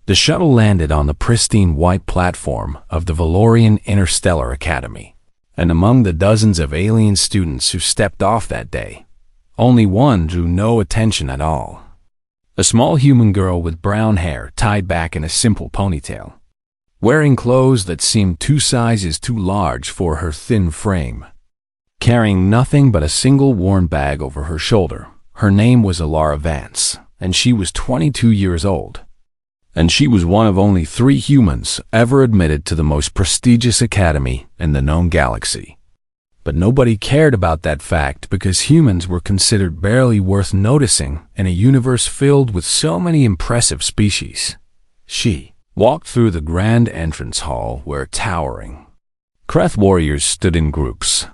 The shuttle landed on the pristine white platform of the Valorian Interstellar Academy, and among the dozens of alien students who stepped off that day, only one drew no attention at all. A small human girl with brown hair tied back in a simple ponytail, wearing clothes that seemed 2 sizes too large for her thin frame. Carrying nothing but a single worn bag over her shoulder, her name was Alara Vance, and she was 22 years old. And she was one of only 3 humans ever admitted to the most prestigious academy in the known galaxy. But nobody cared about that fact because humans were considered barely worth noticing in a universe filled with so many impressive species. She walked through the grand entrance hall where towering Kreth warriors stood in groups,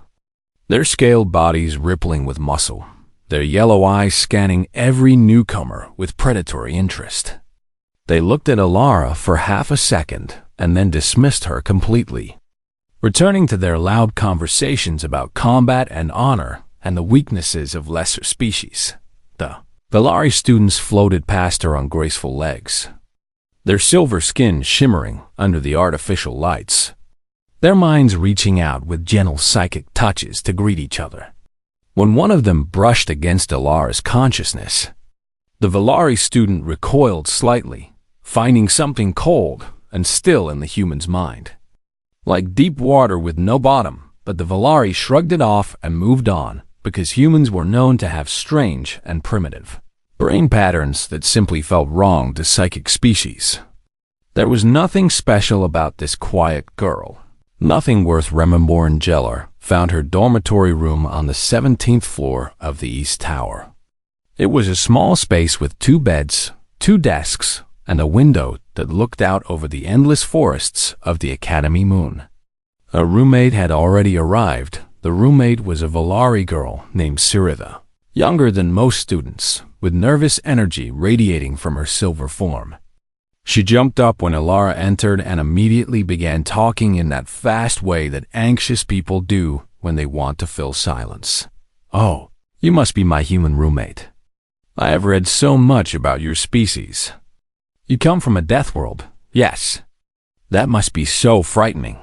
their scaled bodies rippling with muscle, their yellow eyes scanning every newcomer with predatory interest. They looked at Alara for half a second and then dismissed her completely, returning to their loud conversations about combat and honor and the weaknesses of lesser species. The Valari students floated past her on graceful legs, their silver skin shimmering under the artificial lights, their minds reaching out with gentle psychic touches to greet each other. When one of them brushed against Alara's consciousness, the Valari student recoiled slightly, finding something cold and still in the human's mind. Like deep water with no bottom, but the Valari shrugged it off and moved on because humans were known to have strange and primitive brain patterns that simply felt wrong to psychic species. There was nothing special about this quiet girl. Nothing worth remembering. Jellar found her dormitory room on the 17th floor of the East Tower. It was a small space with 2 beds, 2 desks, and a window that looked out over the endless forests of the Academy moon. A roommate had already arrived. The roommate was a Valari girl named Siritha, younger than most students, with nervous energy radiating from her silver form. She jumped up when Alara entered and immediately began talking in that fast way that anxious people do when they want to fill silence. "Oh, you must be my human roommate. I have read so much about your species. You come from a death world, yes. That must be so frightening.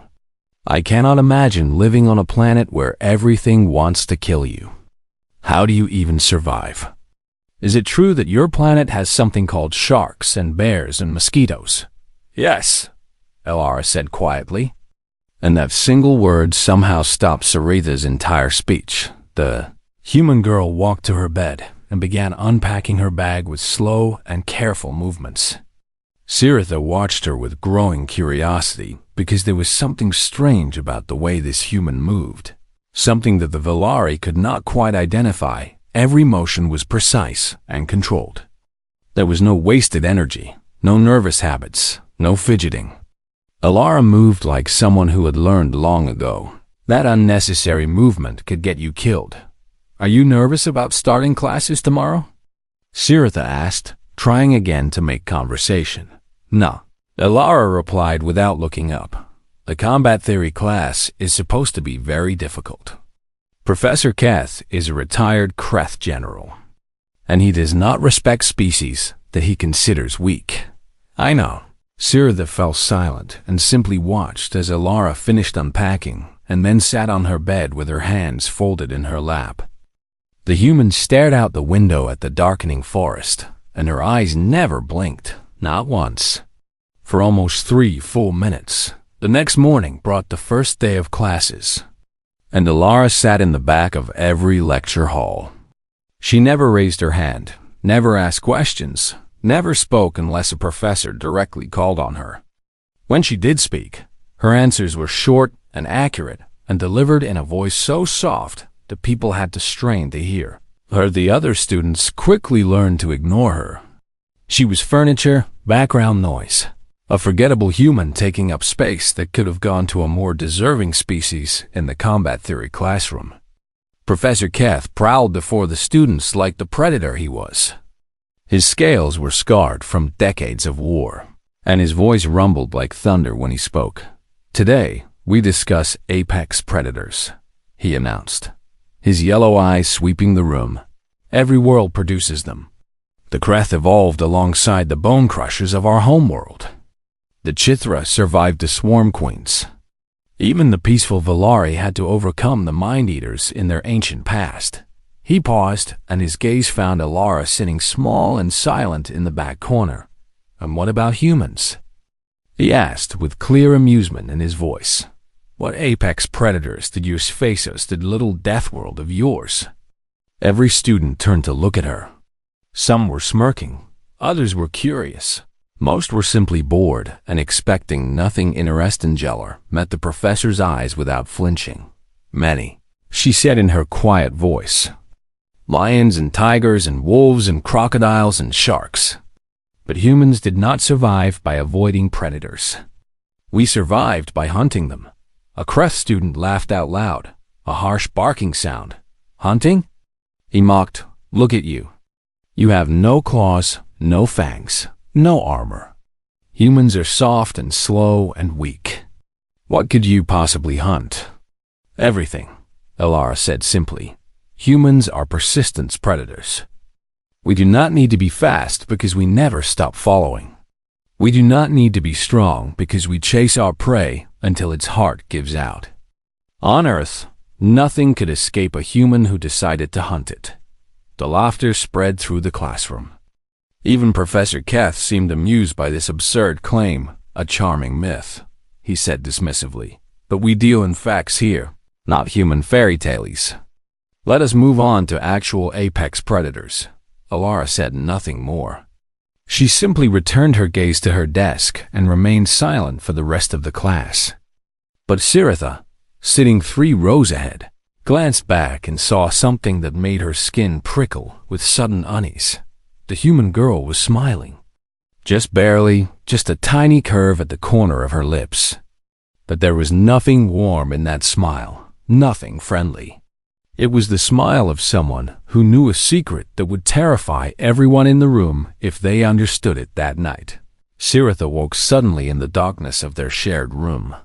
I cannot imagine living on a planet where everything wants to kill you. How do you even survive? Is it true that your planet has something called sharks and bears and mosquitoes?" "Yes," Alara said quietly. And that single word somehow stopped Saritha's entire speech. The human girl walked to her bed and began unpacking her bag with slow and careful movements. Siritha watched her with growing curiosity because there was something strange about the way this human moved, something that the Valari could not quite identify. Every motion was precise and controlled. There was no wasted energy, no nervous habits, no fidgeting. Alara moved like someone who had learned long ago. That unnecessary movement could get you killed. "Are you nervous about starting classes tomorrow?" Siritha asked, trying again to make conversation. "No," Alara replied without looking up. "The combat theory class is supposed to be very difficult. Professor Keth is a retired Kreth general, and he does not respect species that he considers weak." "I know." Siritha fell silent and simply watched as Alara finished unpacking and then sat on her bed with her hands folded in her lap. The human stared out the window at the darkening forest, and her eyes never blinked, not once, for almost 3 full minutes. The next morning brought the first day of classes, and Alara sat in the back of every lecture hall. She never raised her hand, never asked questions, never spoke unless a professor directly called on her. When she did speak, her answers were short and accurate and delivered in a voice so soft that people had to strain to hear. The other students quickly learned to ignore her. She was furniture, background noise, a forgettable human taking up space that could have gone to a more deserving species in the combat theory classroom. Professor Keth prowled before the students like the predator he was. His scales were scarred from decades of war, and his voice rumbled like thunder when he spoke. "Today, we discuss apex predators," he announced, his yellow eyes sweeping the room. "Every world produces them. The Kreth evolved alongside the bone crushers of our homeworld. The Chithra survived the Swarm Queens. Even the peaceful Valari had to overcome the Mind-Eaters in their ancient past. He paused, and his gaze found Alara sitting small and silent in the back corner. "And what about humans?" he asked with clear amusement in his voice. "What apex predators did you face us to the little death world of yours?" Every student turned to look at her. Some were smirking, others were curious. Most were simply bored and expecting nothing interesting. Jeller met the professor's eyes without flinching. "Many," she said in her quiet voice. "Lions and tigers and wolves and crocodiles and sharks. But humans did not survive by avoiding predators. We survived by hunting them." A Kreth student laughed out loud, a harsh barking sound. "Hunting?" he mocked. "Look at you. You have no claws, no fangs, no armor. Humans are soft and slow and weak. What could you possibly hunt?" "Everything," Alara said simply. "Humans are persistence predators. We do not need to be fast because we never stop following. We do not need to be strong because we chase our prey until its heart gives out. On Earth, nothing could escape a human who decided to hunt it." The laughter spread through the classroom. Even Professor Keth seemed amused by this absurd claim, a charming myth. He said dismissively, "But we deal in facts here, not human fairy tales. Let us move on to actual apex predators." Alara said nothing more. She simply returned her gaze to her desk and remained silent for the rest of the class. But Siritha, sitting 3 rows ahead, glanced back and saw something that made her skin prickle with sudden unease. The human girl was smiling. Just barely, just a tiny curve at the corner of her lips. But there was nothing warm in that smile, nothing friendly. It was the smile of someone who knew a secret that would terrify everyone in the room if they understood it that night. Siritha woke suddenly in the darkness of their shared room.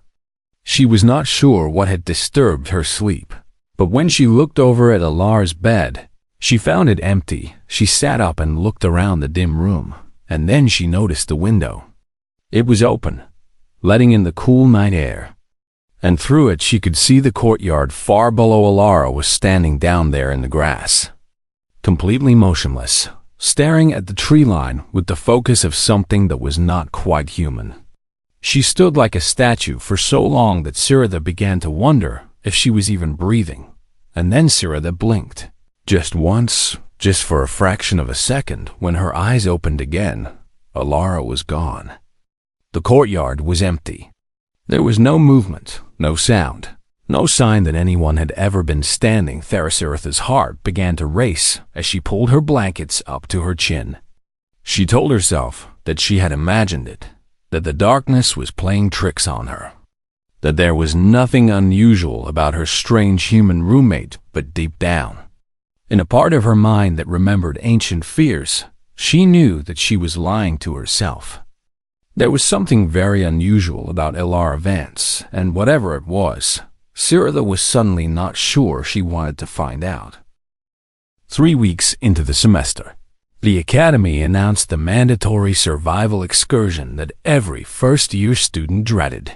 She was not sure what had disturbed her sleep, but when she looked over at Alara's bed, she found it empty. She sat up and looked around the dim room, and then she noticed the window. It was open, letting in the cool night air. And through it she could see the courtyard far below. Alara was standing down there in the grass, completely motionless, staring at the tree line with the focus of something that was not quite human. She stood like a statue for so long that Siritha began to wonder if she was even breathing. And then Siritha blinked. Just once, just for a fraction of a second. When her eyes opened again, Alara was gone. The courtyard was empty. There was no movement, no sound, no sign that anyone had ever been standing. Siritha's heart began to race as she pulled her blankets up to her chin. She told herself that she had imagined it, that the darkness was playing tricks on her, that there was nothing unusual about her strange human roommate. But deep down, in a part of her mind that remembered ancient fears, she knew that she was lying to herself. There was something very unusual about Alara Vance, and whatever it was, Siritha was suddenly not sure she wanted to find out. 3 weeks into the semester, the Academy announced the mandatory survival excursion that every first-year student dreaded.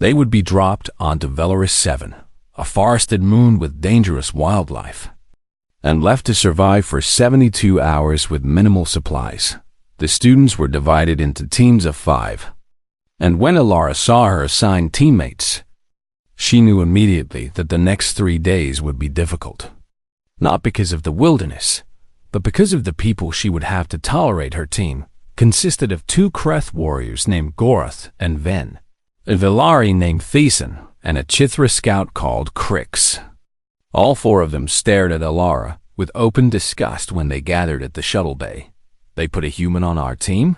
They would be dropped onto Velaris 7, a forested moon with dangerous wildlife, and left to survive for 72 hours with minimal supplies. The students were divided into teams of 5, and when Alara saw her assigned teammates, she knew immediately that the next 3 days would be difficult. Not because of the wilderness, but because of the people she would have to tolerate. Her team consisted of 2 Kreth warriors named Gorath and Ven, a Velari named Thesan, and a Chithra scout called Krix. All 4 of them stared at Alara with open disgust when they gathered at the shuttle bay. "They put a human on our team?"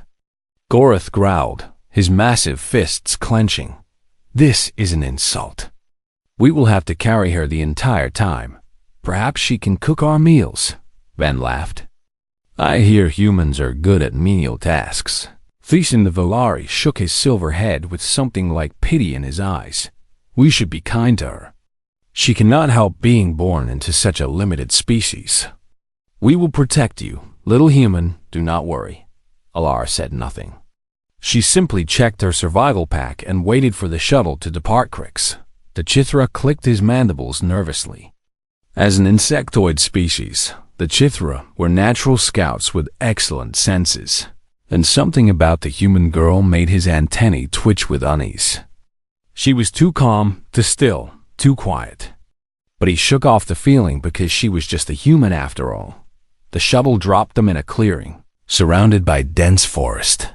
Gorath growled, his massive fists clenching. "This is an insult. We will have to carry her the entire time. Perhaps she can cook our meals." Van laughed. "I hear humans are good at menial tasks." Thesan the Velari shook his silver head with something like pity in his eyes. "We should be kind to her. She cannot help being born into such a limited species. We will protect you, Little human, do not worry. Alara said nothing. She simply checked her survival pack and waited for the shuttle to depart. Crix, the Chithra, clicked his mandibles nervously. As an insectoid species, the Chithra were natural scouts with excellent senses, and something about the human girl made his antennae twitch with unease. She was too calm, too still, too quiet. But he shook off the feeling because she was just a human after all. The shuttle dropped them in a clearing, surrounded by dense forest.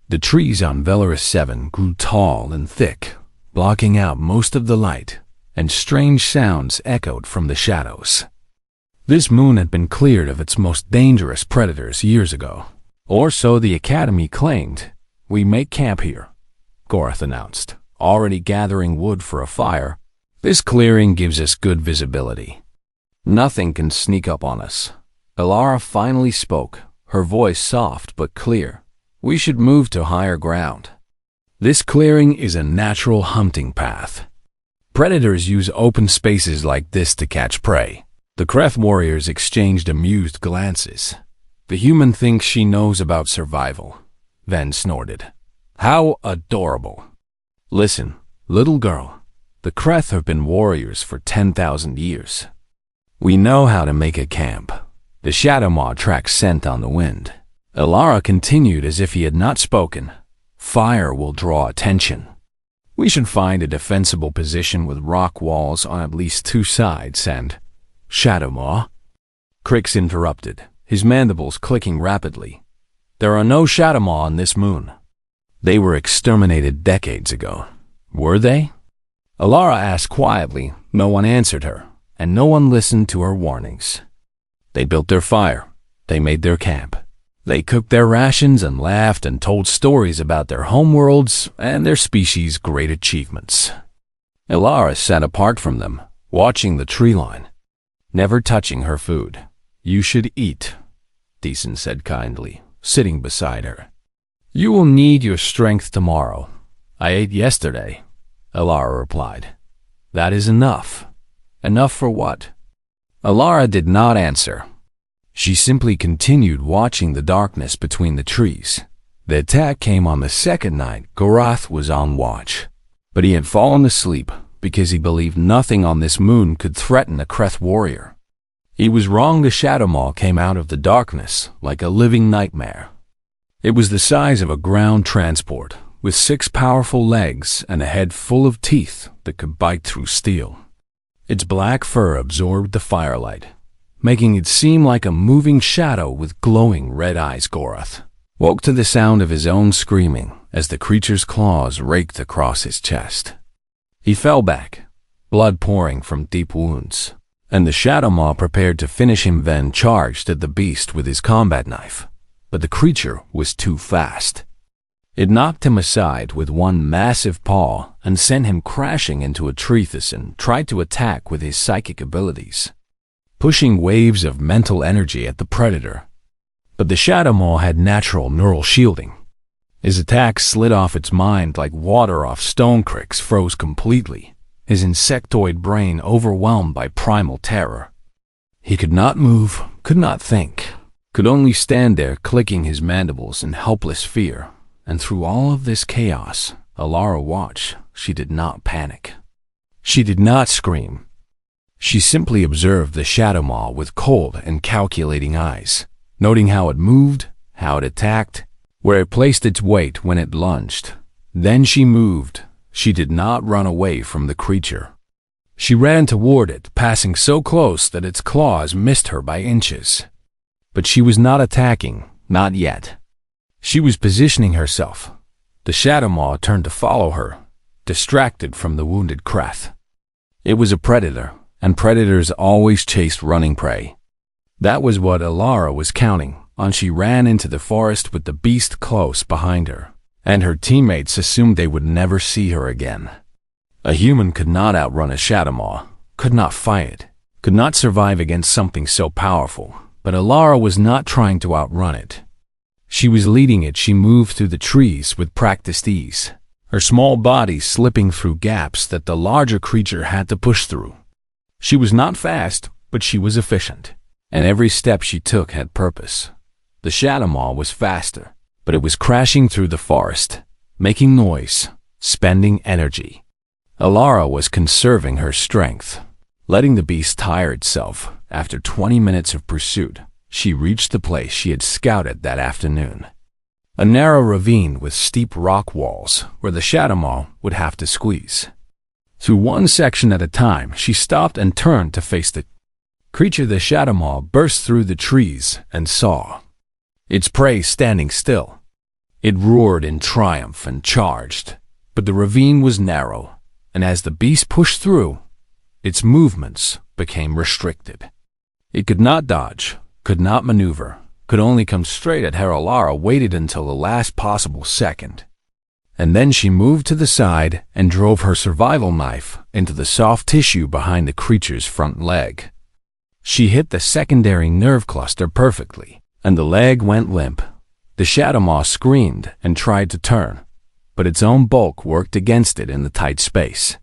The trees on Velaris 7 grew tall and thick, blocking out most of the light, and strange sounds echoed from the shadows. This moon had been cleared of its most dangerous predators years ago, or so the Academy claimed. We make camp here, Gorath announced, already gathering wood for a fire. This clearing gives us good visibility. Nothing can sneak up on us. Alara finally spoke, her voice soft but clear. We should move to higher ground. This clearing is a natural hunting path. Predators use open spaces like this to catch prey. The Kreth warriors exchanged amused glances. The human thinks she knows about survival. Ven snorted. How adorable. Listen, little girl. The Kreth have been warriors for 10,000 years. We know how to make a camp. The shadow maw tracks scent on the wind. Alara continued as if he had not spoken. Fire will draw attention. We should find a defensible position with rock walls on at least 2 sides and... Shadow maw? Crix interrupted, his mandibles clicking rapidly. There are no shadow maw on this moon. They were exterminated decades ago. Were they? Alara asked quietly. No one answered her, and no one listened to her warnings. They built their fire. They made their camp. They cooked their rations and laughed and told stories about their homeworlds and their species' great achievements. Alara sat apart from them, watching the tree line, never touching her food. You should eat, Deason said kindly, sitting beside her. You will need your strength tomorrow. I ate yesterday, Alara replied. That is enough. Enough for what? Alara did not answer. She simply continued watching the darkness between the trees. The attack came on the second night Gorath was on watch, but he had fallen asleep because he believed nothing on this moon could threaten a Kreth warrior. He was wrong. The shadow maw came out of the darkness like a living nightmare. It was the size of a ground transport, with 6 powerful legs and a head full of teeth that could bite through steel. Its black fur absorbed the firelight, making it seem like a moving shadow with glowing red eyes. Gorath woke to the sound of his own screaming as the creature's claws raked across his chest. He fell back, blood pouring from deep wounds, and the shadow maw prepared to finish him. Ven charged at the beast with his combat knife, but the creature was too fast. It knocked him aside with one massive paw and sent him crashing into a tree. Thyssen tried to attack with his psychic abilities, pushing waves of mental energy at the predator. But the shadow maw had natural neural shielding. His attack slid off its mind like water off stone. Crix froze completely, his insectoid brain overwhelmed by primal terror. He could not move, could not think, could only stand there clicking his mandibles in helpless fear. And through all of this chaos, Alara watched. She did not panic. She did not scream. She simply observed the shadow maw with cold and calculating eyes, noting how it moved, how it attacked, where it placed its weight when it lunged. Then she moved. She did not run away from the creature. She ran toward it, passing so close that its claws missed her by inches. But she was not attacking, not yet. She was positioning herself. The shadow maw turned to follow her, distracted from the wounded Kreth. It was a predator, and predators always chased running prey. That was what Alara was counting on. She ran into the forest with the beast close behind her, and her teammates assumed they would never see her again. A human could not outrun a shadow maw, could not fight it, could not survive against something so powerful, but Alara was not trying to outrun it. She was leading it. She moved through the trees with practiced ease, her small body slipping through gaps that the larger creature had to push through. She was not fast, but she was efficient, and every step she took had purpose. The Shadow Maw was faster, but it was crashing through the forest, making noise, spending energy. Alara was conserving her strength, letting the beast tire itself. After 20 minutes of pursuit, she reached the place she had scouted that afternoon. A narrow ravine with steep rock walls where the Shadow Maw would have to squeeze. Through one section at a time, she stopped and turned to face the creature. The Shadow Maw burst through the trees and saw its prey standing still. It roared in triumph and charged, but the ravine was narrow, and as the beast pushed through, its movements became restricted. It could not dodge, could not maneuver, could only come straight at her. Alara waited until the last possible second, and then she moved to the side and drove her survival knife into the soft tissue behind the creature's front leg. She hit the secondary nerve cluster perfectly, and the leg went limp. The Shadow Maw screamed and tried to turn, but its own bulk worked against it in the tight space.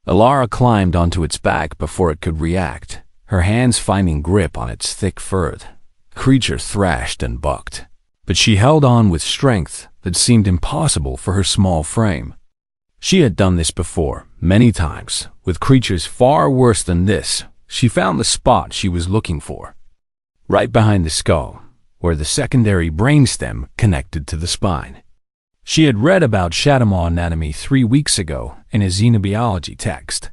Alara climbed onto its back before it could react, her hands finding grip on its thick fur. The creature thrashed and bucked, but she held on with strength that seemed impossible for her small frame. She had done this before, many times, with creatures far worse than this. She found the spot she was looking for, right behind the skull, where the secondary brainstem connected to the spine. She had read about Shadow Maw anatomy 3 weeks ago in a xenobiology text,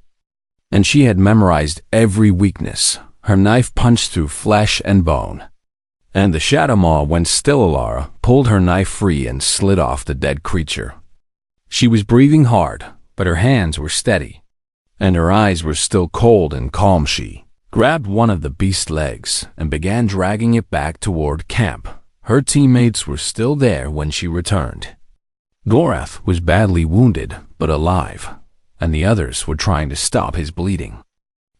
and she had memorized every weakness. Her knife punched through flesh and bone, and the Shadow Maw, when still Alara, pulled her knife free and slid off the dead creature. She was breathing hard, but her hands were steady, and her eyes were still cold and calm. She grabbed one of the beast's legs and began dragging it back toward camp. Her teammates were still there when she returned. Gorath was badly wounded, but alive, and the others were trying to stop his bleeding.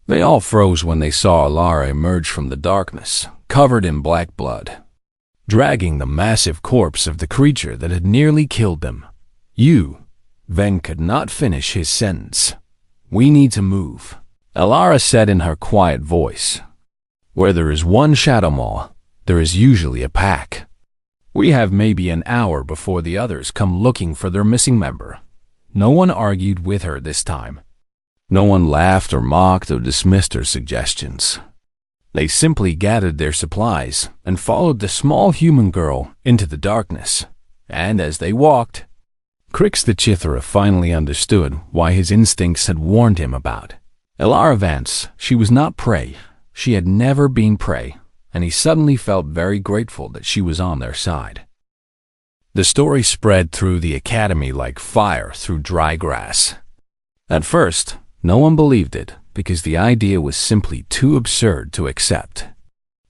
They all froze when they saw Alara emerge from the darkness, covered in black blood, dragging the massive corpse of the creature that had nearly killed them. Ven could not finish his sentence. "We need to move," Alara said in her quiet voice. "Where there is one Shadow Maw, there is usually a pack. We have maybe an hour before the others come looking for their missing member." No one argued with her this time. No one laughed or mocked or dismissed her suggestions. They simply gathered their supplies and followed the small human girl into the darkness. And as they walked, Crix the Chithra finally understood why his instincts had warned him about Alara Vance. She was not prey. She had never been prey, and he suddenly felt very grateful that she was on their side. The story spread through the academy like fire through dry grass. At first, no one believed it because the idea was simply too absurd to accept.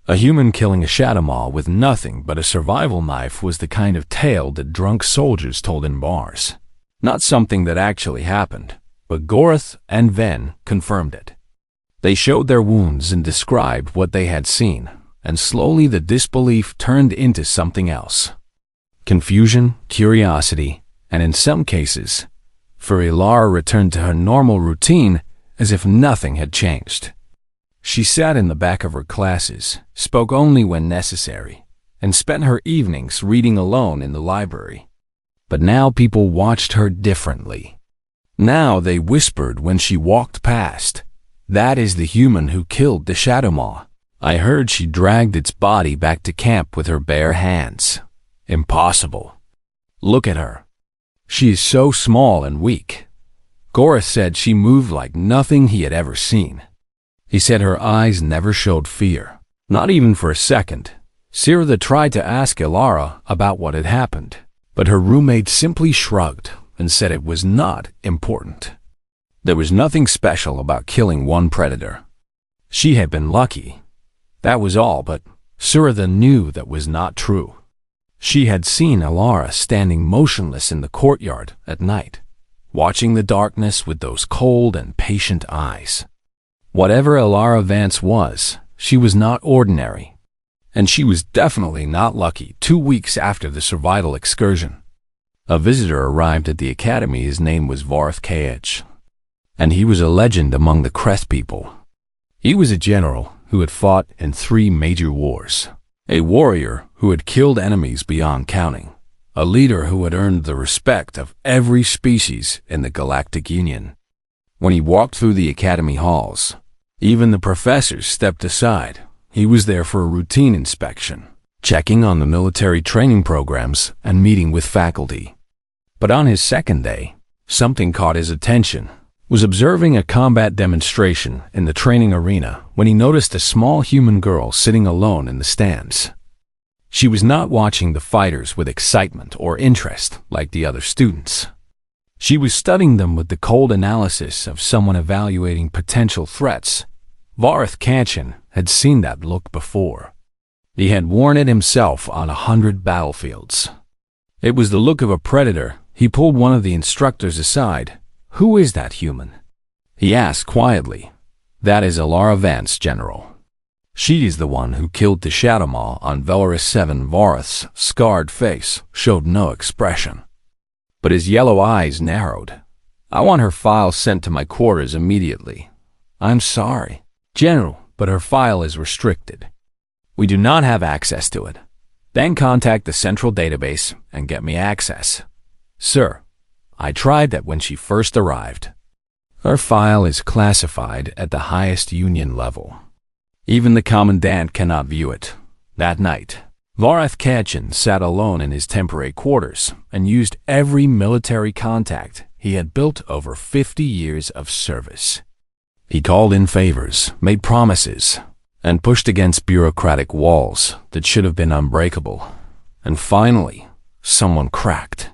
A human killing a Shadow Maw with nothing but a survival knife was the kind of tale that drunk soldiers told in bars. Not something that actually happened, but Gorath and Ven confirmed it. They showed their wounds and described what they had seen, and slowly the disbelief turned into something else. Confusion, curiosity, and in some cases, Alara returned to her normal routine as if nothing had changed. She sat in the back of her classes, spoke only when necessary, and spent her evenings reading alone in the library. But now people watched her differently. Now they whispered when she walked past, "That is the human who killed the Shadow Maw. I heard she dragged its body back to camp with her bare hands. Impossible. Look at her. She is so small and weak." Gorath said she moved like nothing he had ever seen. He said her eyes never showed fear, not even for a second. Sirda tried to ask Alara about what had happened, but her roommate simply shrugged and said it was not important. There was nothing special about killing one predator. She had been lucky. That was all, but Sirda knew that was not true. She had seen Alara standing motionless in the courtyard at night, watching the darkness with those cold and patient eyes. Whatever Alara Vance was, she was not ordinary, and she was definitely not lucky. 2 weeks after the survival excursion, a visitor arrived at the academy. His name was Varth Kh, and he was a legend among the Crest people. He was a general who had fought in 3 major wars, a warrior who had killed enemies beyond counting, a leader who had earned the respect of every species in the Galactic Union. When he walked through the academy halls, even the professors stepped aside. He was there for a routine inspection, checking on the military training programs and meeting with faculty. But on his second day, something caught his attention. Was observing a combat demonstration in the training arena when he noticed a small human girl sitting alone in the stands. She was not watching the fighters with excitement or interest like the other students. She was studying them with the cold analysis of someone evaluating potential threats. Vareth Kachin had seen that look before. He had worn it himself on 100 battlefields. It was the look of a predator. He pulled one of the instructors aside. "Who is that human?" he asked quietly. "That is Alara Vance, General. She is the one who killed the Shadow Maw on Velaris 7. Vareth's scarred face showed no expression, but his yellow eyes narrowed. "I want her file sent to my quarters immediately." "I'm sorry, General, but her file is restricted. We do not have access to it." "Then contact the central database and get me access." "Sir, I tried that when she first arrived." "Her file is classified at the highest Union level. Even the Commandant cannot view it." That night, Vareth Kachin sat alone in his temporary quarters and used every military contact he had built over 50 years of service. He called in favors, made promises, and pushed against bureaucratic walls that should have been unbreakable. And finally, someone cracked.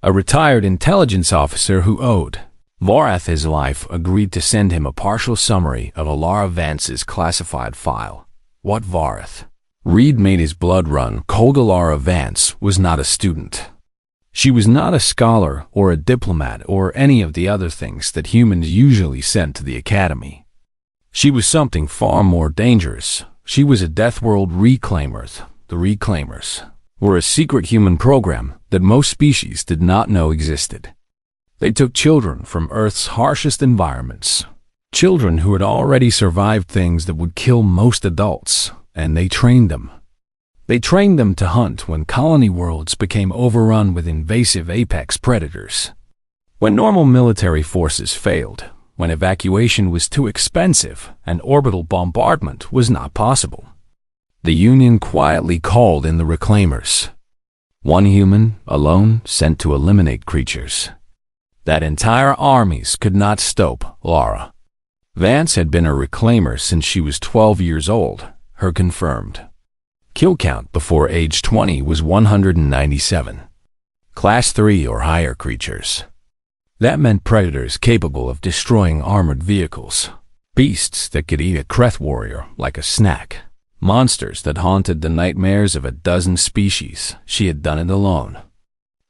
A retired intelligence officer who owed Vareth his life agreed to send him a partial summary of Alara Vance's classified file. What Vareth? Reed made his blood run cold. Alara Vance was not a student. She was not a scholar or a diplomat or any of the other things that humans usually sent to the academy. She was something far more dangerous. She was a Deathworld Reclaimer. The Reclaimers were a secret human program that most species did not know existed. They took children from Earth's harshest environments, children who had already survived things that would kill most adults, and they trained them. They trained them to hunt when colony worlds became overrun with invasive apex predators. When normal military forces failed, when evacuation was too expensive and orbital bombardment was not possible, the Union quietly called in the Reclaimers. One human, alone, sent to eliminate creatures that entire armies could not stop. Lara Vance had been a Reclaimer since she was 12 years old. Her confirmed kill count before age 20 was 197. Class 3 or higher creatures. That meant predators capable of destroying armored vehicles, beasts that could eat a Kreth warrior like a snack, monsters that haunted the nightmares of a dozen species. She had done it alone.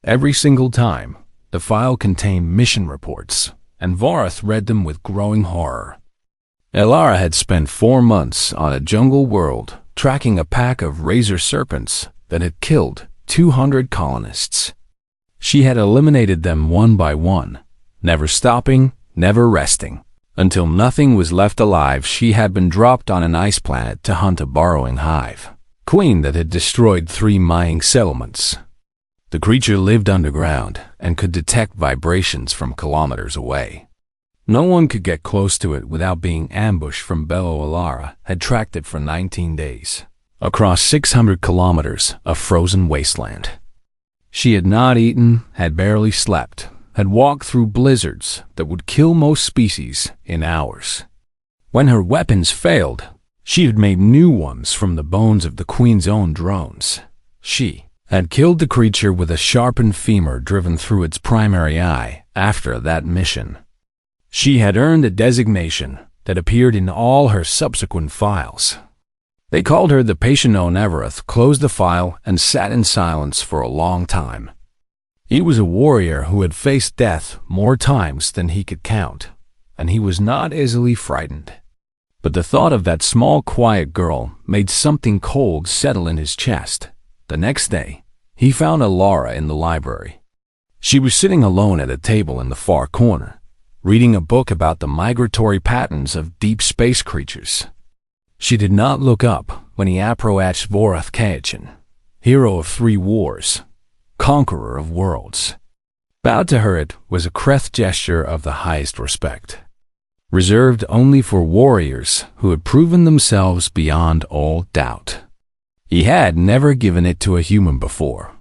Every single time, the file contained mission reports, and Vareth read them with growing horror. Alara had spent 4 months on a jungle world tracking a pack of razor serpents that had killed 200 colonists. She had eliminated them one by one, never stopping, never resting. Until nothing was left alive, she had been dropped on an ice planet to hunt a burrowing hive queen that had destroyed 3 mining settlements. The creature lived underground and could detect vibrations from kilometers away. No one could get close to it without being ambushed from below. Alara had tracked it for 19 days, across 600 kilometers of frozen wasteland. She had not eaten, had barely slept, had walked through blizzards that would kill most species in hours. When her weapons failed, she had made new ones from the bones of the Queen's own drones. She had killed the creature with a sharpened femur driven through its primary eye after that mission. She had earned a designation that appeared in all her subsequent files. They called her the patient. Evereth closed the file and sat in silence for a long time. He was a warrior who had faced death more times than he could count, and he was not easily frightened. But the thought of that small, quiet girl made something cold settle in his chest. The next day, he found Alara in the library. She was sitting alone at a table in the far corner, reading a book about the migratory patterns of deep space creatures. She did not look up when he approached Vareth Kachin. hero of 3 wars, conqueror of worlds. Bowed to her, it was a crest gesture of the highest respect, reserved only for warriors who had proven themselves beyond all doubt. He had never given it to a human before.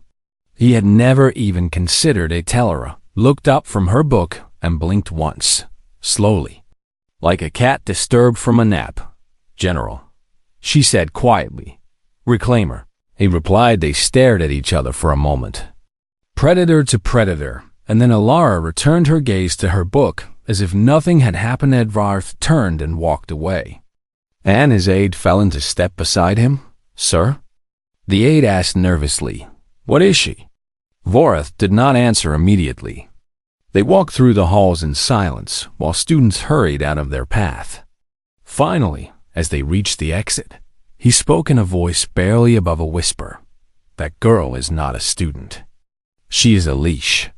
He had never even considered a Tellera, looked up from her book and blinked once, slowly, like a cat disturbed from a nap. "General," she said quietly. "Reclaimer," he replied. They stared at each other for a moment, predator to predator, and then Alara returned her gaze to her book as if nothing had happened. Edvarth turned and walked away, and his aide fell into step beside him. "Sir?" the aide asked nervously. "What is she?" Vorath did not answer immediately. They walked through the halls in silence while students hurried out of their path. Finally, as they reached the exit, he spoke in a voice barely above a whisper. "That girl is not a student. She is a leash.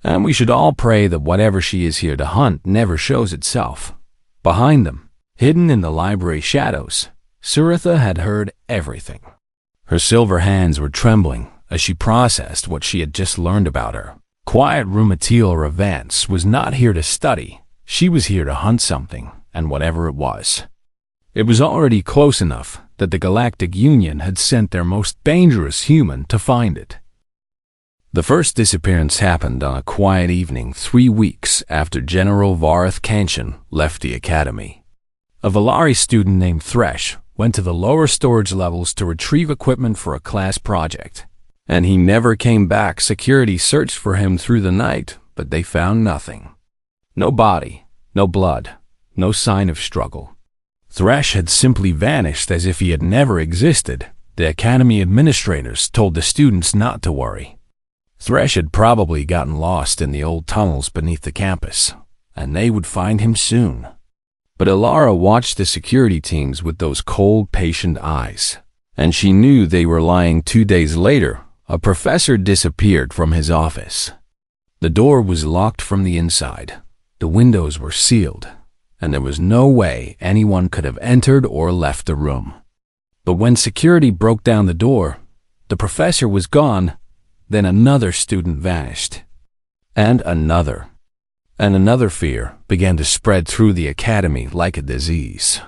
And we should all pray that whatever she is here to hunt never shows itself." Behind them, hidden in the library shadows, Suritha had heard everything. Her silver hands were trembling as she processed what she had just learned about her. Quiet Rumatiel Ravance was not here to study. She was here to hunt something, and whatever it was. It was already close enough that the Galactic Union had sent their most dangerous human to find it. The first disappearance happened on a quiet evening 3 weeks after General Vorath Kanshan left the academy. A Valari student named Thresh went to the lower storage levels to retrieve equipment for a class project, and he never came back. Security searched for him through the night, but they found nothing. No body, no blood, no sign of struggle. Thresh had simply vanished as if he had never existed. The academy administrators told the students not to worry. Thresh had probably gotten lost in the old tunnels beneath the campus, and they would find him soon. But Alara watched the security teams with those cold, patient eyes, and she knew they were lying. 2 days later, a professor disappeared from his office. The door was locked from the inside, the windows were sealed, and there was no way anyone could have entered or left the room. But when security broke down the door, the professor was gone. Then another student vanished, and another. And another fear began to spread through the academy like a disease.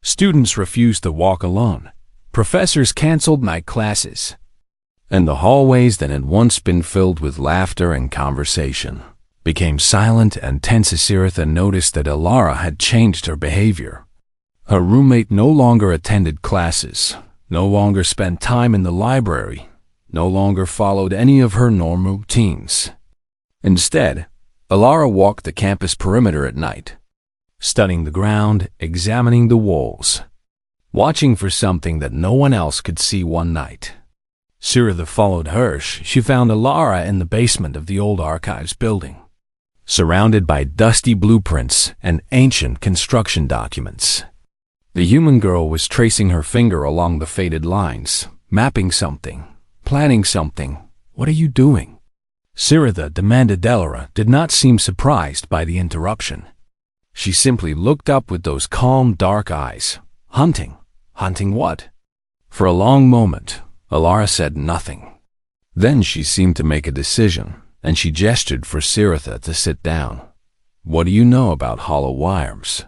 Students refused to walk alone. Professors canceled night classes. And the hallways that had once been filled with laughter and conversation became silent and tense. Siritha noticed that Alara had changed her behavior. Her roommate no longer attended classes, no longer spent time in the library, no longer followed any of her normal routines. Instead, Alara walked the campus perimeter at night, studying the ground, examining the walls, watching for something that no one else could see. One night, Siritha followed her. She found Alara in the basement of the old archives building, surrounded by dusty blueprints and ancient construction documents. The human girl was tracing her finger along the faded lines, mapping something, planning something. "What are you doing?" Siritha demanded. Alara did not seem surprised by the interruption. She simply looked up with those calm, dark eyes. "Hunting? Hunting what?" For a long moment, Alara said nothing. Then she seemed to make a decision, and she gestured for Siritha to sit down. "What do you know about hollow worms?"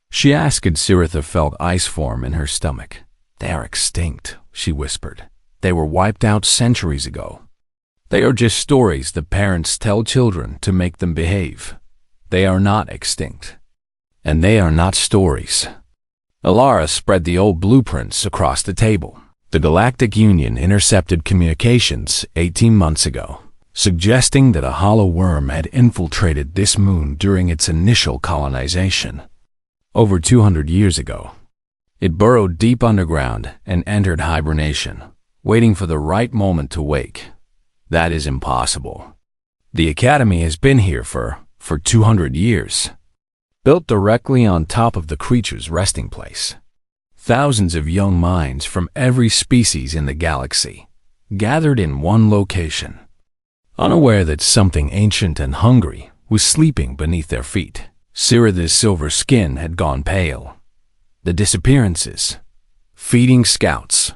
she asked. Siritha felt ice form in her stomach. "They are extinct," she whispered. "They were wiped out centuries ago. They are just stories that parents tell children to make them behave. They are not extinct. And they are not stories." Alara spread the old blueprints across the table. The Galactic Union intercepted communications 18 months ago, suggesting that a hollow worm had infiltrated this moon during its initial colonization. Over 200 years ago, it burrowed deep underground and entered hibernation, waiting for the right moment to wake. That is impossible. The Academy has been here for 200 years, built directly on top of the creature's resting place. Thousands of young minds from every species in the galaxy, gathered in one location, unaware that something ancient and hungry was sleeping beneath their feet. Siritha's silver skin had gone pale. The disappearances, feeding scouts,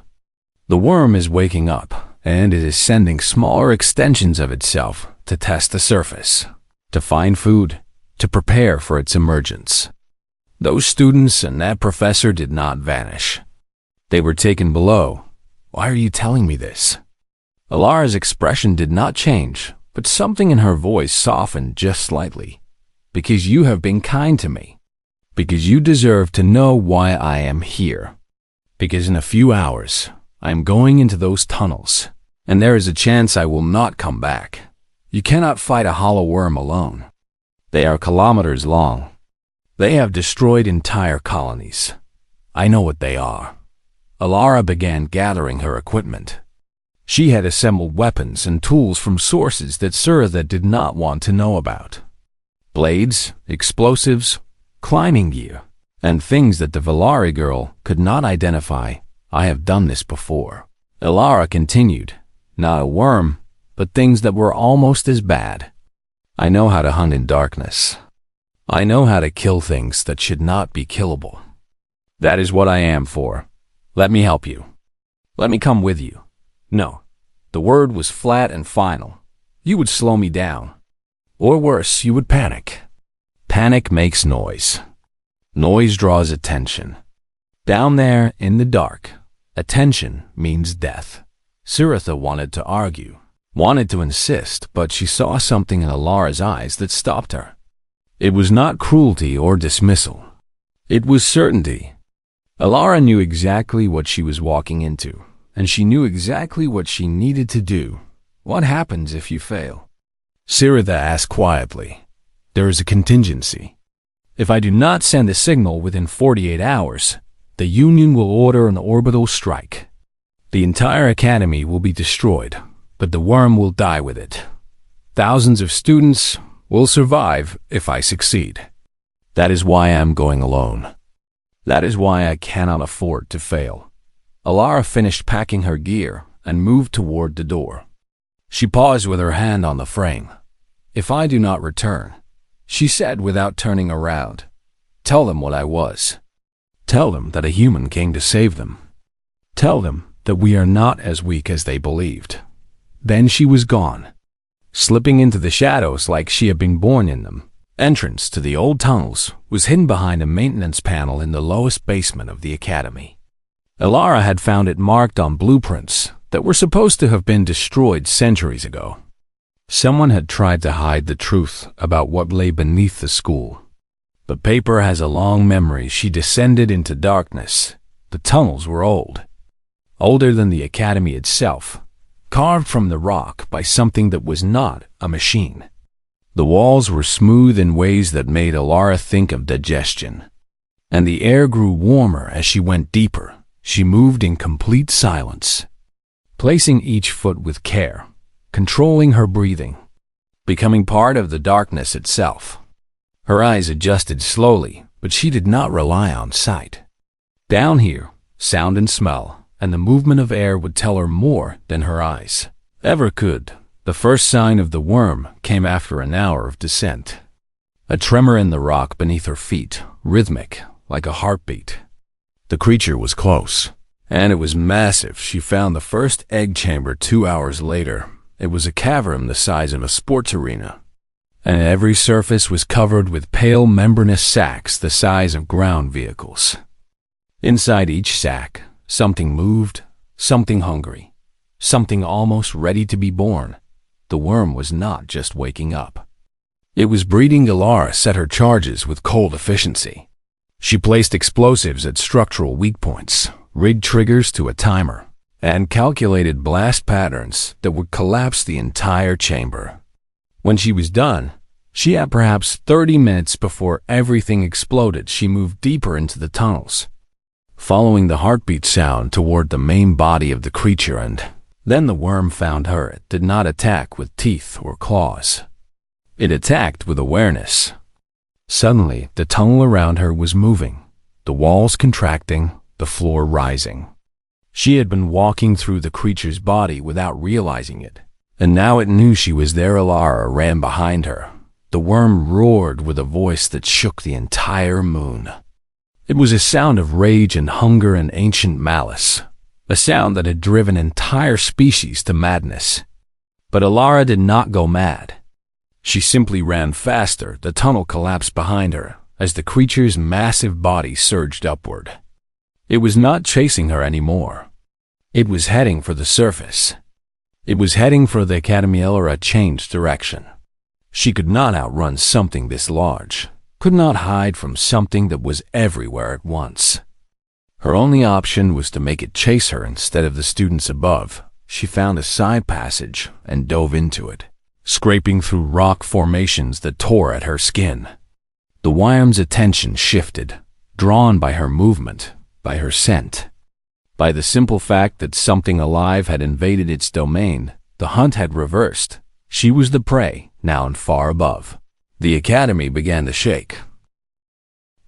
The worm is waking up, and it is sending smaller extensions of itself to test the surface, to find food, to prepare for its emergence. Those students and that professor did not vanish. They were taken below. Why are you telling me this? Alara's expression did not change, but something in her voice softened just slightly. Because you have been kind to me. Because you deserve to know why I am here. Because in a few hours, I am going into those tunnels, and there is a chance I will not come back. You cannot fight a hollow worm alone. They are kilometers long. They have destroyed entire colonies. I know what they are. Alara began gathering her equipment. She had assembled weapons and tools from sources that Suratha did not want to know about. Blades, explosives, climbing gear, and things that the Valari girl could not identify. I have done this before. Alara continued, not a worm, but things that were almost as bad. I know how to hunt in darkness. I know how to kill things that should not be killable. That is what I am for. Let me help you. Let me come with you. No, the word was flat and final. You would slow me down. Or worse, you would panic. Panic makes noise. Noise draws attention. Down there in the dark, attention means death. Suratha wanted to argue, wanted to insist, but she saw something in Alara's eyes that stopped her. It was not cruelty or dismissal. It was certainty. Alara knew exactly what she was walking into, and she knew exactly what she needed to do. What happens if you fail? Suratha asked quietly. There is a contingency. If I do not send a signal within 48 hours, the Union will order an orbital strike. The entire academy will be destroyed, but the worm will die with it. Thousands of students will survive if I succeed. That is why I am going alone. That is why I cannot afford to fail. Alara finished packing her gear and moved toward the door. She paused with her hand on the frame. If I do not return, she said without turning around, tell them what I was. Tell them that a human came to save them. Tell them that we are not as weak as they believed. Then she was gone, slipping into the shadows like she had been born in them. Entrance to the old tunnels was hidden behind a maintenance panel in the lowest basement of the academy. Alara had found it marked on blueprints that were supposed to have been destroyed centuries ago. Someone had tried to hide the truth about what lay beneath the school. The paper has a long memory. She descended into darkness. The tunnels were old. Older than the academy itself, carved from the rock by something that was not a machine. The walls were smooth in ways that made Alara think of digestion. And the air grew warmer as she went deeper. She moved in complete silence, placing each foot with care, controlling her breathing, becoming part of the darkness itself. Her eyes adjusted slowly, but she did not rely on sight. Down here, sound and smell, and the movement of air would tell her more than her eyes ever could. The first sign of the worm came after an hour of descent. A tremor in the rock beneath her feet, rhythmic, like a heartbeat. The creature was close, and it was massive. She found the first egg chamber 2 hours later. It was a cavern the size of a sports arena, and every surface was covered with pale membranous sacs the size of ground vehicles. Inside each sac, something moved, something hungry, something almost ready to be born. The worm was not just waking up. It was breeding. Alara set her charges with cold efficiency. She placed explosives at structural weak points, rigged triggers to a timer, and calculated blast patterns that would collapse the entire chamber. When she was done, she had perhaps 30 minutes before everything exploded. She moved deeper into the tunnels, following the heartbeat sound toward the main body of the creature, and then the worm found her. It did not attack with teeth or claws. It attacked with awareness. Suddenly, the tunnel around her was moving, the walls contracting, the floor rising. She had been walking through the creature's body without realizing it, and now it knew she was there. Alara ran behind her. The worm roared with a voice that shook the entire moon. It was a sound of rage and hunger and ancient malice. a sound that had driven entire species to madness. But Alara did not go mad. She simply ran faster. The tunnel collapsed behind her as the creature's massive body surged upward. It was not chasing her anymore. It was heading for the surface. It was heading for the Academy. Alara changed direction. She could not outrun something this large, could not hide from something that was everywhere at once. Her only option was to make it chase her instead of the students above. She found a side passage and dove into it, scraping through rock formations that tore at her skin. The worm's attention shifted, drawn by her movement, by her scent. By the simple fact that something alive had invaded its domain, the hunt had reversed. She was the prey, now and far above. The Academy began to shake.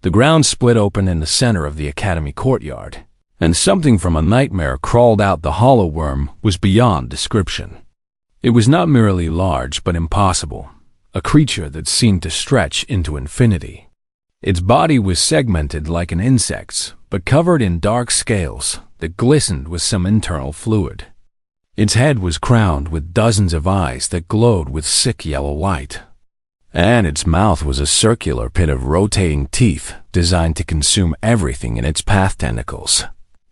The ground split open in the center of the Academy courtyard, and something from a nightmare crawled out. The hollow worm was beyond description. It was not merely large but impossible, a creature that seemed to stretch into infinity. Its body was segmented like an insect's, but covered in dark scales that glistened with some internal fluid. Its head was crowned with dozens of eyes that glowed with sick yellow light. And its mouth was a circular pit of rotating teeth designed to consume everything in its path. Tentacles,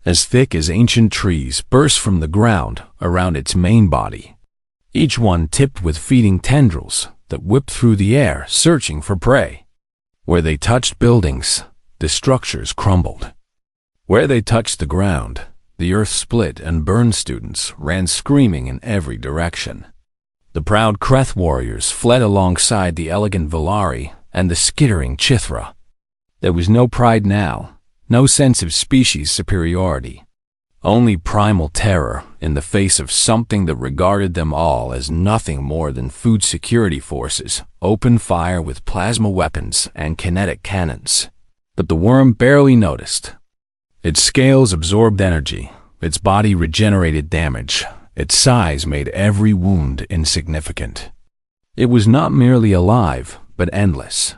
as thick as ancient trees, burst from the ground around its main body, each one tipped with feeding tendrils that whipped through the air searching for prey. Where they touched buildings, the structures crumbled. Where they touched the ground, the earth split and burned. Students ran screaming in every direction. The proud Kreth warriors fled alongside the elegant Valari and the skittering Chithra. There was no pride now, no sense of species superiority. Only primal terror in the face of something that regarded them all as nothing more than food security forces, opened fire with plasma weapons and kinetic cannons. But the worm barely noticed. Its scales absorbed energy, its body regenerated damage, its size made every wound insignificant. It was not merely alive, but endless.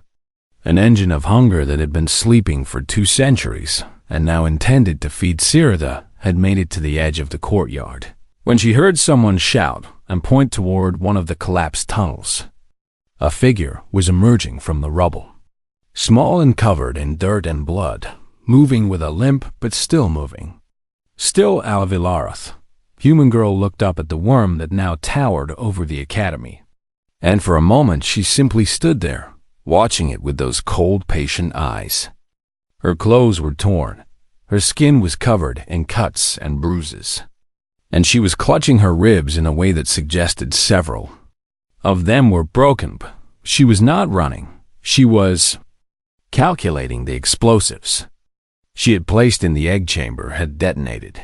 An engine of hunger that had been sleeping for 2 centuries and now intended to feed Sirida had made it to the edge of the courtyard when she heard someone shout and point toward one of the collapsed tunnels. A figure was emerging from the rubble, small and covered in dirt and blood, moving with a limp but still moving. Still Alavilarath. Human Girl looked up at the worm that now towered over the Academy. And for a moment she simply stood there, watching it with those cold, patient eyes. Her clothes were torn. Her skin was covered in cuts and bruises. And she was clutching her ribs in a way that suggested several of them were broken. She was not running. She was calculating the explosives she had placed in the egg chamber had detonated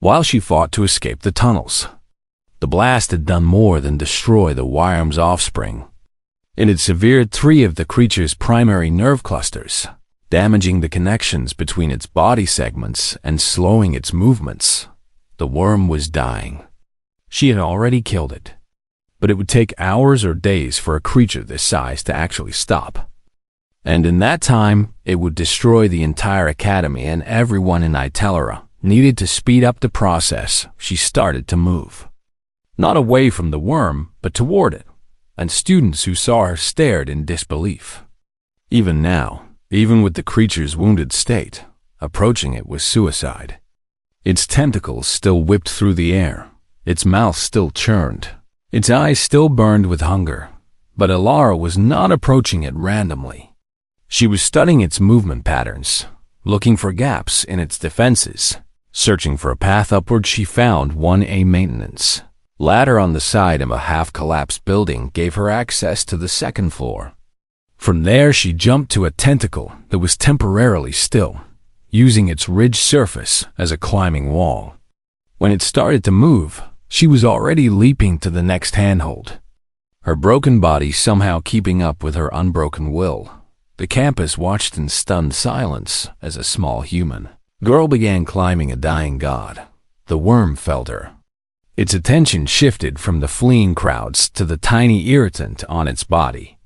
while she fought to escape the tunnels. The blast had done more than destroy the worm's offspring. It had severed 3 of the creature's primary nerve clusters, damaging the connections between its body segments and slowing its movements. The worm was dying. She had already killed it, but it would take hours or days for a creature this size to actually stop. And in that time, it would destroy the entire Academy, and everyone in Itelara needed to speed up the process. She started to move. Not away from the worm, but toward it, and students who saw her stared in disbelief. Even now, even with the creature's wounded state, approaching it was suicide. Its tentacles still whipped through the air, its mouth still churned, its eyes still burned with hunger. But Alara was not approaching it randomly. She was studying its movement patterns, looking for gaps in its defenses. Searching for a path upward, she found 1A maintenance. Ladder on the side of a half-collapsed building gave her access to the 2nd floor. From there, she jumped to a tentacle that was temporarily still, using its ridged surface as a climbing wall. When it started to move, she was already leaping to the next handhold, her broken body somehow keeping up with her unbroken will. The campus watched in stunned silence as a small human girl began climbing a dying god. The worm felt her. Its attention shifted from the fleeing crowds to the tiny irritant on its body.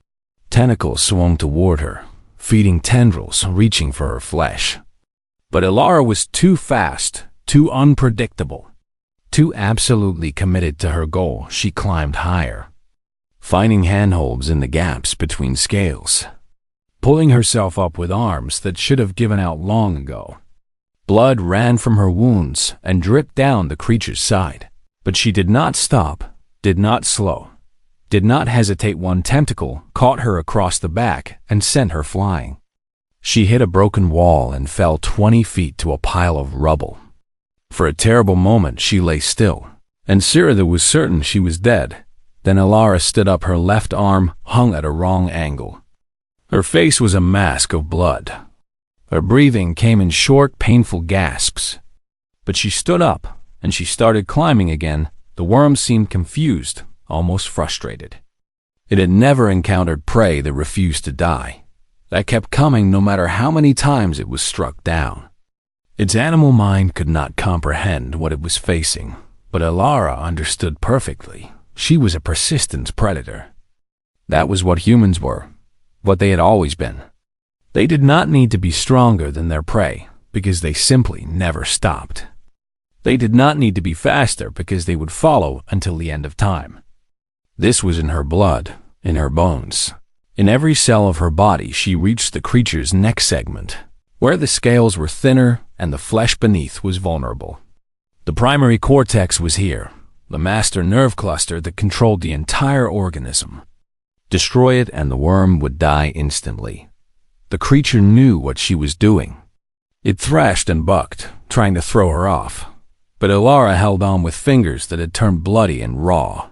Tentacles swung toward her, feeding tendrils reaching for her flesh. But Alara was too fast, too unpredictable. Too absolutely committed to her goal, she climbed higher, finding handholds in the gaps between scales, pulling herself up with arms that should have given out long ago. Blood ran from her wounds and dripped down the creature's side, but she did not stop, did not slow, did not hesitate. One tentacle caught her across the back and sent her flying. She hit a broken wall and fell 20 feet to a pile of rubble. For a terrible moment she lay still, and Sirida was certain she was dead. Then Alara stood up, her left arm hung at a wrong angle. Her face was a mask of blood. Her breathing came in short, painful gasps. But she stood up, and she started climbing again. The worm seemed confused, almost frustrated. It had never encountered prey that refused to die, that kept coming no matter how many times it was struck down. Its animal mind could not comprehend what it was facing, but Alara understood perfectly. She was a persistent predator. That was what humans were, what they had always been. They did not need to be stronger than their prey, because they simply never stopped. They did not need to be faster, because they would follow until the end of time. This was in her blood, in her bones. In every cell of her body she reached the creature's neck segment, where the scales were thinner and the flesh beneath was vulnerable. The primary cortex was here, the master nerve cluster that controlled the entire organism. Destroy it and the worm would die instantly. The creature knew what she was doing. It thrashed and bucked, trying to throw her off, but Alara held on with fingers that had turned bloody and raw.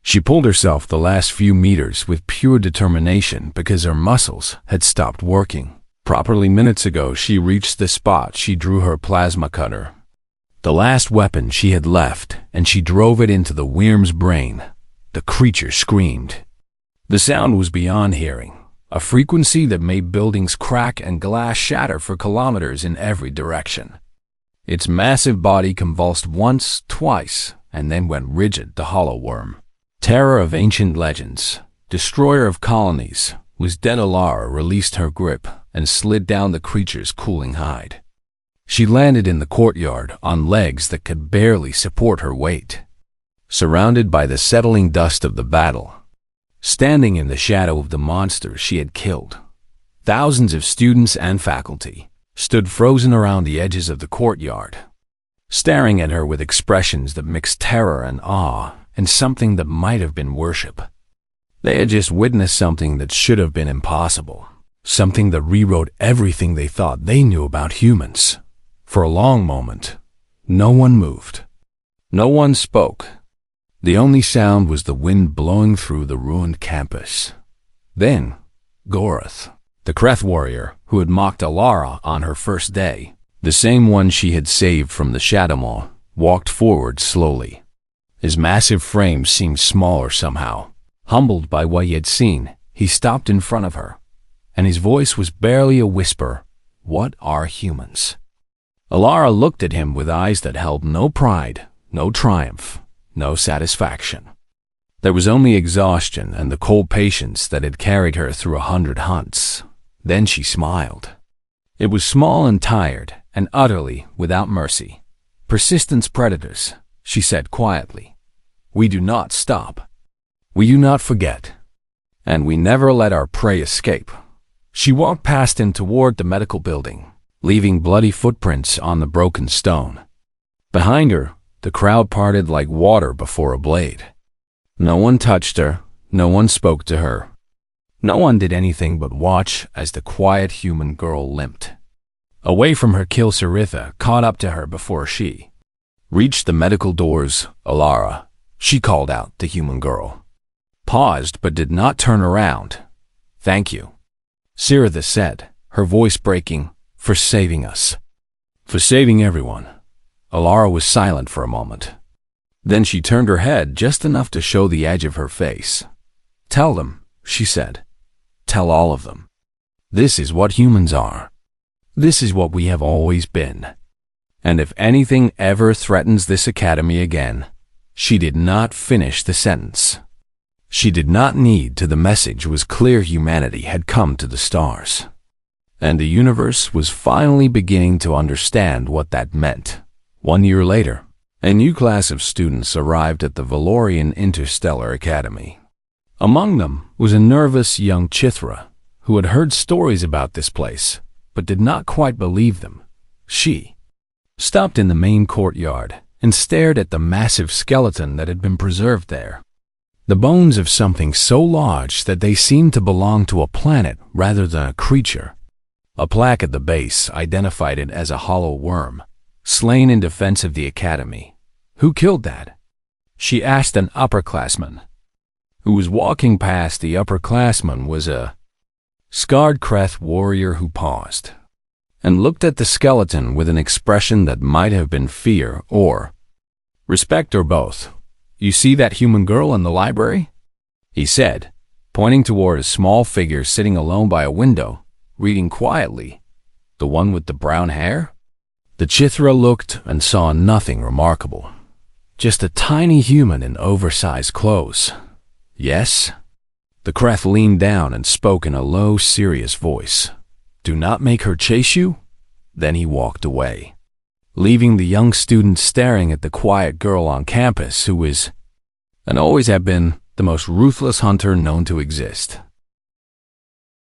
She pulled herself the last few meters with pure determination because her muscles had stopped working. Properly minutes ago she reached the spot. She drew her plasma cutter, the last weapon she had left, and she drove it into the worm's brain. The creature screamed. The sound was beyond hearing, a frequency that made buildings crack and glass shatter for kilometers in every direction. Its massive body convulsed once, twice, and then went rigid. The hollow worm, terror of ancient legends, destroyer of colonies, was dead. Alara released her grip and slid down the creature's cooling hide. She landed in the courtyard on legs that could barely support her weight, surrounded by the settling dust of the battle. Standing in the shadow of the monster she had killed, thousands of students and faculty stood frozen around the edges of the courtyard, staring at her with expressions that mixed terror and awe and something that might have been worship. They had just witnessed something that should have been impossible, something that rewrote everything they thought they knew about humans. For a long moment, no one moved. No one spoke. The only sound was the wind blowing through the ruined campus. Then, Gorath, the Kreth warrior who had mocked Alara on her first day, the same one she had saved from the Shadowmaw, walked forward slowly. His massive frame seemed smaller somehow. Humbled by what he had seen, he stopped in front of her, and his voice was barely a whisper. "What are humans?" Alara looked at him with eyes that held no pride, no triumph, no satisfaction. There was only exhaustion and the cold patience that had carried her through 100 hunts. Then she smiled. It was small and tired, and utterly without mercy. "Persistence predators," she said quietly. "We do not stop. We do not forget. And we never let our prey escape." She walked past him toward the medical building, leaving bloody footprints on the broken stone. Behind her, the crowd parted like water before a blade. No one touched her, no one spoke to her. No one did anything but watch as the quiet human girl limped away from her kill. Saritha caught up to her before she reached the medical doors. "Alara," she called out. The human girl paused but did not turn around. "Thank you," Saritha said, her voice breaking, "for saving us." "For saving everyone." Alara was silent for a moment. Then she turned her head just enough to show the edge of her face. "Tell them," she said. "Tell all of them. This is what humans are. This is what we have always been. And if anything ever threatens this academy again," she did not finish the sentence. She did not need to. The message was clear. Humanity had come to the stars, and the universe was finally beginning to understand what that meant. 1 year later, a new class of students arrived at the Valorian Interstellar Academy. Among them was a nervous young Chithra who had heard stories about this place but did not quite believe them. She stopped in the main courtyard and stared at the massive skeleton that had been preserved there. The bones of something so large that they seemed to belong to a planet rather than a creature. A plaque at the base identified it as a hollow worm, slain in defense of the academy. Who killed that? She asked an upperclassman who was walking past. The upperclassman was a scarred Kreth warrior who paused and looked at the skeleton with an expression that might have been fear or respect or both. "You see that human girl in the library?" he said, pointing toward a small figure sitting alone by a window, reading quietly. "The one with the brown hair?" The Chithra looked and saw nothing remarkable. Just a tiny human in oversized clothes. "Yes?" The Kreth leaned down and spoke in a low, serious voice. "Do not make her chase you." Then he walked away, leaving the young student staring at the quiet girl on campus who is, and always had been, the most ruthless hunter known to exist.